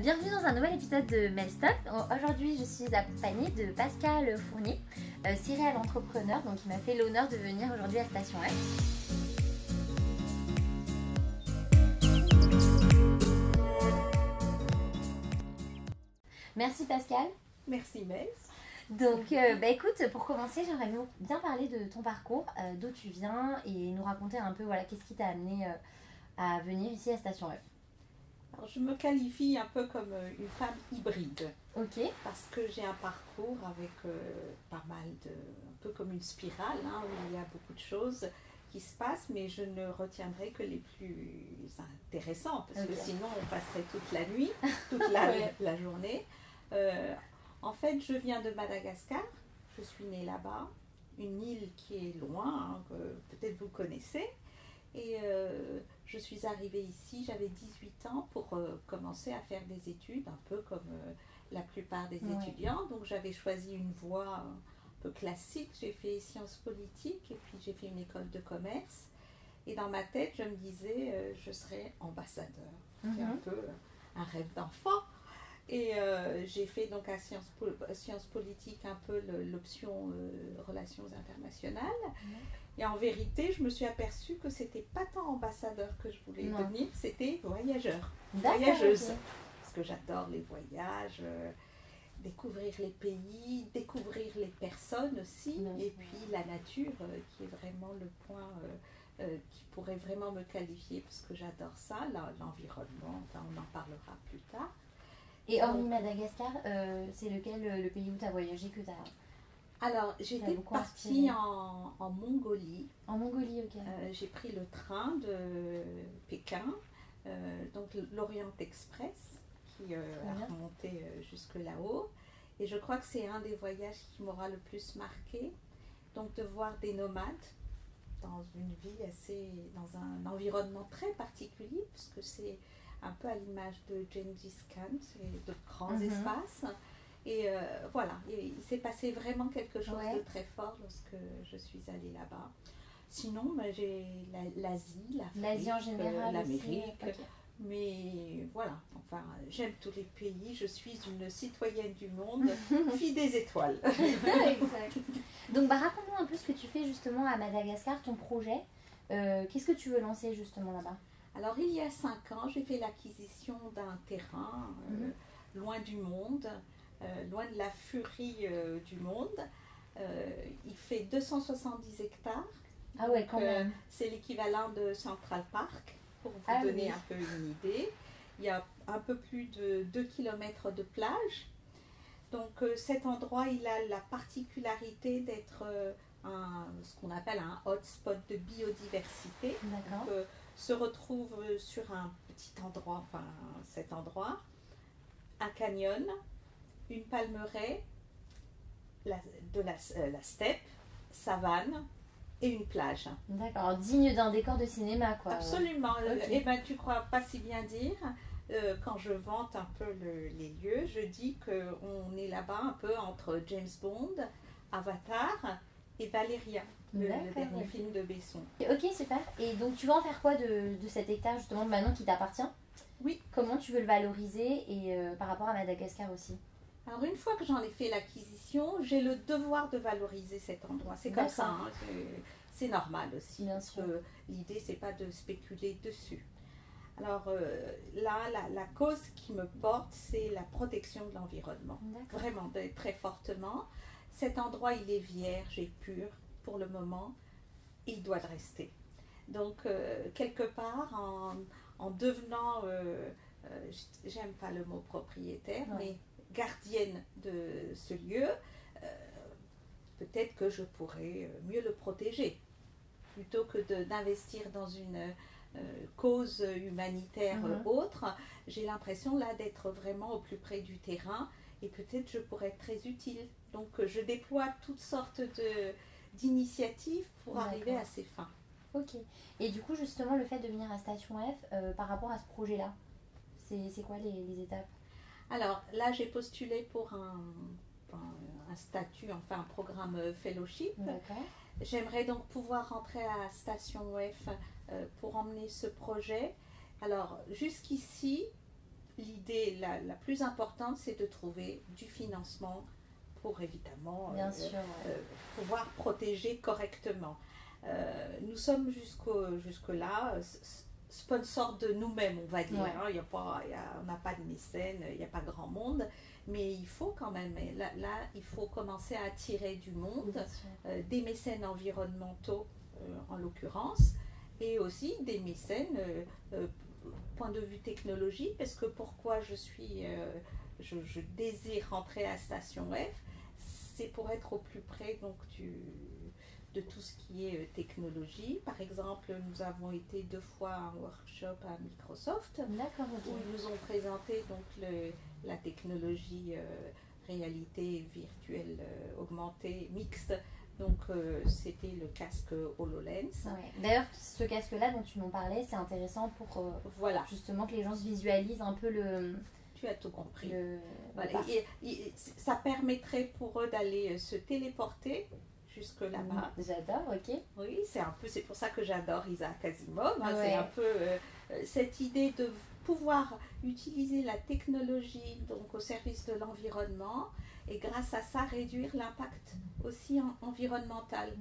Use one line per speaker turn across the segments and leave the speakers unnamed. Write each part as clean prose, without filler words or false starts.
Bienvenue dans un nouvel épisode de Melstop. Aujourd'hui, je suis accompagnée de Pascal Fournier, serial entrepreneur, donc il m'a fait l'honneur de venir aujourd'hui à Station F. Merci Pascal.
Merci Mel.
Donc écoute, pour commencer, j'aimerais bien parler de ton parcours, d'où tu viens et nous raconter un peu qu'est-ce qui t'a amené à venir ici à Station F.
Alors, je me qualifie un peu comme une femme hybride.
Ok.
Parce que j'ai un parcours avec pas mal un peu comme une spirale, où il y a beaucoup de choses qui se passent, mais je ne retiendrai que les plus intéressants, parce que sinon on passerait toute la nuit, toute la journée. En fait, je viens de Madagascar, je suis née là-bas, une île qui est loin, que peut-être vous connaissez. Et je suis arrivée ici, j'avais 18 ans pour commencer à faire des études, un peu comme la plupart des étudiants. Donc j'avais choisi une voie un peu classique, j'ai fait sciences politiques et puis j'ai fait une école de commerce. Et dans ma tête, je me disais, je serais ambassadeur. C'est un peu un rêve d'enfant. Et j'ai fait donc à sciences politiques un peu l'option relations internationales. Et en vérité, je me suis aperçue que c'était pas tant ambassadeur que je voulais devenir, c'était voyageuse. Okay. Parce que j'adore les voyages, découvrir les pays, découvrir les personnes aussi, et puis la nature qui est vraiment le point qui pourrait vraiment me qualifier, parce que j'adore ça, l'environnement, on en parlera plus tard.
Et hormis Madagascar, c'est lequel le pays où tu as voyagé que tu as...
Alors, j'étais partie en Mongolie.
En Mongolie, ok.
J'ai pris le train de Pékin, donc l'Orient Express, qui a remonté jusque là-haut. Et je crois que c'est un des voyages qui m'aura le plus marqué. Donc, de voir des nomades dans une vie dans un environnement très particulier, puisque c'est un peu à l'image de Gengis Khan, c'est de grands espaces. Et voilà, il s'est passé vraiment quelque chose de très fort lorsque je suis allée là-bas. Sinon, j'ai l'Asie,
l'Asie en général,
l'Amérique. Mais voilà, enfin, j'aime tous les pays. Je suis une citoyenne du monde, fille des étoiles.
Exact. Donc, raconte-nous un peu ce que tu fais justement à Madagascar, ton projet. Qu'est-ce que tu veux lancer justement là-bas?
Alors, il y a 5 ans, j'ai fait l'acquisition d'un terrain loin du monde. Loin de la furie du monde. Il fait 270 hectares.
Ah ouais, quand même.
C'est l'équivalent de Central Park, pour vous donner un peu une idée. Il y a un peu plus de 2 km de plage. Donc cet endroit, il a la particularité d'être ce qu'on appelle un hotspot de biodiversité.
D'accord.
Donc, se retrouve sur un petit endroit, enfin cet endroit, un canyon, une palmeraie, la steppe, savane et une plage.
D'accord, digne d'un décor de cinéma, quoi.
Absolument. Et ben, tu crois pas si bien dire. Quand je vante un peu les lieux, je dis qu'on est là-bas un peu entre James Bond, Avatar et Valérian, le dernier film de Besson.
Ok, super. Et donc tu vas en faire quoi de cet hectare justement maintenant qui t'appartient?
Oui.
Comment tu veux le valoriser et par rapport à Madagascar aussi?
Alors une fois que j'en ai fait l'acquisition, j'ai le devoir de valoriser cet endroit. C'est comme ça, c'est normal aussi.
Bien sûr.
L'idée, c'est pas de spéculer dessus. Alors là, la cause qui me porte, c'est la protection de l'environnement. Vraiment, très fortement. Cet endroit, il est vierge et pur pour le moment, et il doit le rester. Donc, quelque part, en devenant, j'aime pas le mot propriétaire, mais gardienne de ce lieu, peut-être que je pourrais mieux le protéger. Plutôt que d'investir dans une cause humanitaire autre, j'ai l'impression là d'être vraiment au plus près du terrain et peut-être je pourrais être très utile. Donc je déploie toutes sortes d'initiatives pour arriver à ces fins.
Ok. Et du coup, justement, le fait de venir à Station F, par rapport à ce projet-là, c'est quoi les étapes?
Alors là, j'ai postulé pour un statut, enfin un programme fellowship. J'aimerais donc pouvoir rentrer à Station F pour emmener ce projet. Alors jusqu'ici, l'idée la plus importante, c'est de trouver du financement pour évidemment
Bien sûr, ouais.
pouvoir protéger correctement. Nous sommes jusque-là sponsors de nous-mêmes, on va dire.
Ouais.
Hein. On n'a pas de mécènes, il n'y a pas grand monde, mais il faut quand même, là il faut commencer à attirer du monde,
Bien sûr.
des mécènes environnementaux en l'occurrence, et aussi des mécènes point de vue technologie, parce que pourquoi je désire rentrer à Station F, c'est pour être au plus près donc de tout ce qui est technologie. Par exemple, nous avons été 2 fois à un workshop à Microsoft.
D'accord, ok.
Où ils nous ont présenté donc la technologie réalité virtuelle augmentée mixte. Donc c'était le casque HoloLens.
Ouais. D'ailleurs, ce casque-là dont tu m'en parlais, c'est intéressant pour
voilà.
Justement que les gens se visualisent un peu le...
Tu as tout compris.
Voilà.
Et ça permettrait pour eux d'aller se téléporter jusque là-bas.
J'adore, ok.
Oui, c'est pour ça que j'adore Isaac Asimov. Hein,
Ouais.
c'est un peu cette idée de pouvoir utiliser la technologie donc au service de l'environnement et grâce à ça réduire l'impact aussi environnemental.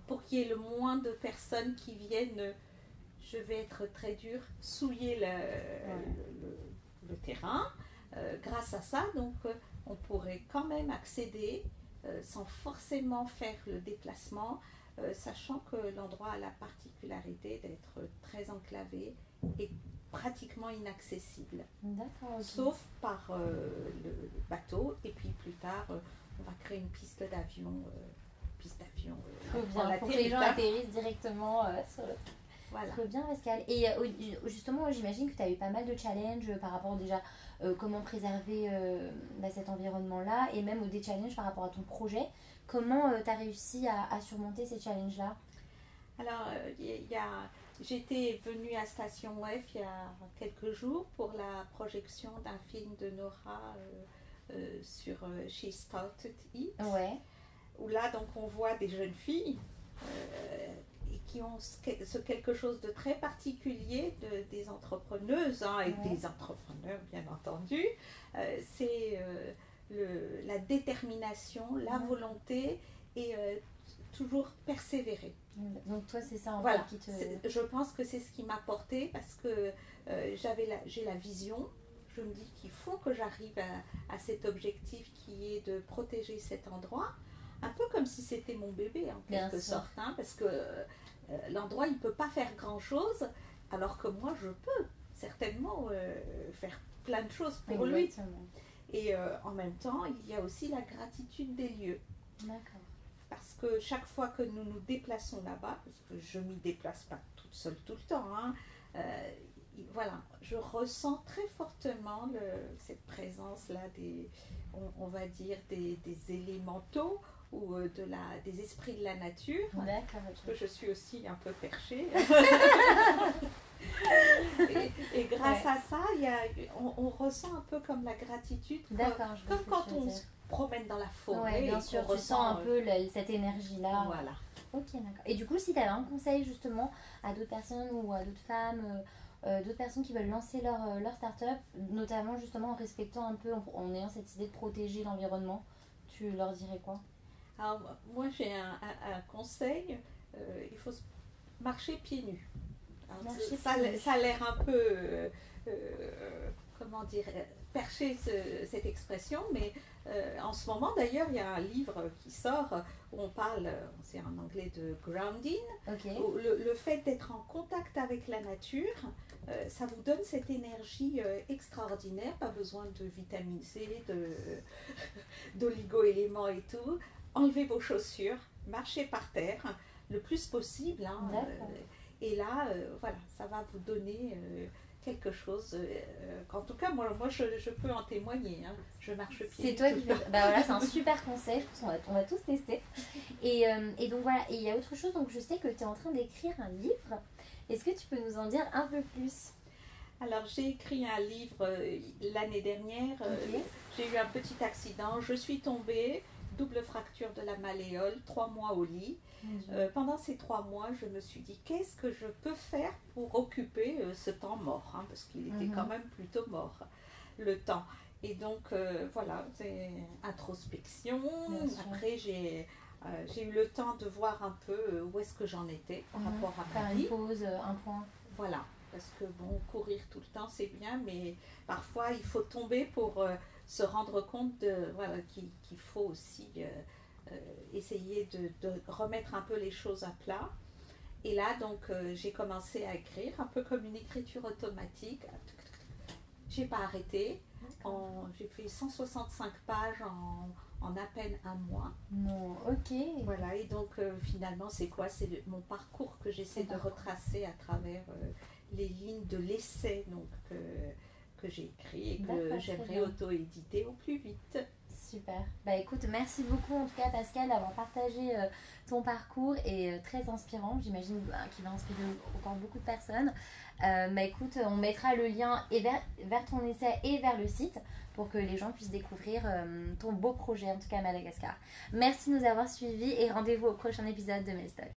Pour qu'il y ait le moins de personnes qui viennent, je vais être très dur, souiller le terrain. Grâce à ça, donc, on pourrait quand même accéder sans forcément faire le déplacement, sachant que l'endroit a la particularité d'être très enclavé et pratiquement inaccessible.
D'accord.
Sauf par le bateau, et puis plus tard, on va créer une piste d'avion.
Trop bien, pour que les gens atterrissent directement sur le...
Voilà.
Trop bien, Pascal. Et justement, j'imagine que tu as eu pas mal de challenges par rapport déjà comment préserver cet environnement-là et même des challenges par rapport à ton projet. Comment tu as réussi à surmonter ces challenges-là?
Alors, j'étais venue à Station F il y a quelques jours pour la projection d'un film de Nora sur She Started It.
Ouais.
Où là, donc, on voit des jeunes filles qui ont ce quelque chose de très particulier des entrepreneuses et des entrepreneurs, bien entendu. C'est la détermination, la volonté et toujours persévérer.
Donc toi, c'est ça en
fait
qui te...
Je pense que c'est ce qui m'a porté parce que j'ai la vision. Je me dis qu'il faut que j'arrive à cet objectif qui est de protéger cet endroit. Un peu comme si c'était mon bébé en quelque sorte, hein, parce que l'endroit il ne peut pas faire grand chose, alors que moi je peux certainement faire plein de choses pour lui. Et en même temps, il y a aussi la gratitude des lieux.
D'accord.
Parce que chaque fois que nous nous déplaçons là-bas, parce que je ne m'y déplace pas toute seule tout le temps, hein, voilà, je ressens très fortement cette présence-là on va dire des élémentaux ou des esprits de la nature.
D'accord.
Parce que je suis aussi un peu perchée. et grâce à ça, on ressent un peu comme la gratitude. Comme quand on se promène dans la forêt.
Ouais, bien sûr, tu sens un peu cette énergie-là.
Voilà.
Ok, d'accord. Et du coup, si tu avais un conseil justement à d'autres personnes ou à d'autres femmes, d'autres personnes qui veulent lancer leur start-up, notamment justement en respectant un peu, en ayant cette idée de protéger l'environnement, tu leur dirais quoi?
Alors, moi, j'ai un conseil, il faut marcher pieds nus. Alors, ça a l'air un peu, comment dire, perché cette expression, mais en ce moment, d'ailleurs, il y a un livre qui sort où on parle, c'est en anglais, de grounding, où le fait d'être en contact avec la nature, ça vous donne cette énergie extraordinaire, pas besoin de vitamine C, d'oligo-éléments et tout. Enlevez vos chaussures, marchez par terre le plus possible. Hein, et là, voilà, ça va vous donner quelque chose. En tout cas, moi je peux en témoigner. Hein, je marche pieds.
C'est toi qui fais. Bah voilà, c'est un super conseil. Je pense qu'on va tous tester. Et donc voilà, et il y a autre chose. Donc je sais que tu es en train d'écrire un livre. Est-ce que tu peux nous en dire un peu plus?
Alors, j'ai écrit un livre l'année dernière. J'ai eu un petit accident. Je suis tombée. Double fracture de la malléole, 3 mois au lit. Pendant ces 3 mois, je me suis dit, qu'est-ce que je peux faire pour occuper ce temps mort, hein, parce qu'il était quand même plutôt mort. le temps. Et donc, voilà, c'est introspection. Après, j'ai eu le temps de voir un peu où est-ce que j'en étais par rapport à ma vie.
Faire une pause, un point.
Voilà, parce que bon, courir tout le temps, c'est bien, mais parfois, il faut tomber pour se rendre compte voilà, qu'il faut aussi essayer de remettre un peu les choses à plat. Et là, donc, j'ai commencé à écrire, un peu comme une écriture automatique. J'ai pas arrêté. J'ai fait 165 pages en à peine un mois.
Non, ok.
Voilà, et donc finalement, c'est quoi? C'est mon parcours que j'essaie de retracer à travers les lignes de l'essai que j'ai écrit et que j'aimerais auto-éditer au plus vite.
Super. Bah écoute, merci beaucoup en tout cas Pascal d'avoir partagé ton parcours et très inspirant. J'imagine qu'il va inspirer encore beaucoup de personnes. Bah écoute, on mettra le lien vers ton essai et vers le site pour que les gens puissent découvrir ton beau projet en tout cas à Madagascar. Merci de nous avoir suivis et rendez-vous au prochain épisode de Melstock.